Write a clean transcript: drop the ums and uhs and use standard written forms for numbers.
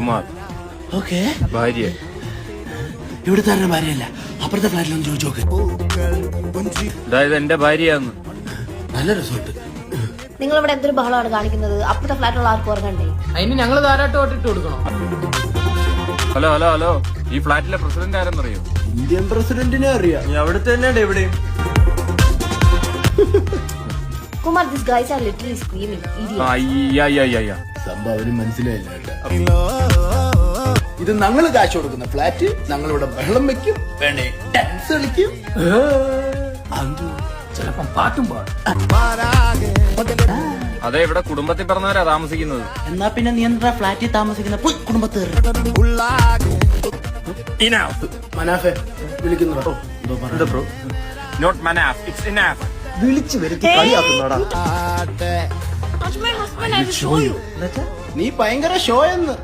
Kumar. Okay. ഭാര്യ ഇവിടുത്തെ ഭാര്യയല്ല, അപ്പുറത്തെ ഫ്ലാറ്റിലൊന്നും ചോദിച്ചു നോക്ക്. അതായത് എന്റെ ഭാര്യയാന്ന്. നല്ല റിസോർട്ട്. നിങ്ങൾ ഇവിടെ എന്തൊരു ബഹളമാണ് കാണിക്കുന്നത്? അപ്പുറത്തെ ഫ്ലാറ്റുള്ള ആർക്കും ഉറങ്ങണ്ടേ? അതിന് ഞങ്ങള് ധാരാട്ടമായിട്ട് ഇട്ട് കൊടുക്കണം. ഹലോ ഹലോ ഹലോ, ഈ ഫ്ലാറ്റിലെ പ്രസിഡന്റ് ആരെന്നറിയോ? ഇന്ത്യൻ പ്രസിഡന്റിനെ അറിയാം. അവിടുത്തെ തന്നെ എവിടെയും. Kumar, this guys are literally screaming. സംഭവം മനസ്സിലായില്ല കേട്ടോ. ഇത് ഞങ്ങള് കാശ് കൊടുക്കുന്ന ഫ്ലാറ്റ്. ഞങ്ങളിവിടെ ബഹളം വെക്കും, വേണേ ഡാൻസ് കളിക്കും, ചിലപ്പം പാട്ടും പാടും. അതെ, ഇവിടെ കുടുംബത്തിൽ പറഞ്ഞവരാ താമസിക്കുന്നത്. എന്നാ പിന്നെ നീ എന്താ ഫ്ലാറ്റിൽ താമസിക്കുന്ന കുടുംബത്തിൽ? മനാഫെ വിളിക്കുന്നു. Not Manaf, it's enough. വിളിച്ചു വരുത്തി കളിയാക്കുന്നോടാ. That's my husband, I will show you. നീ ഭയങ്കര ഷോ എന്ന്.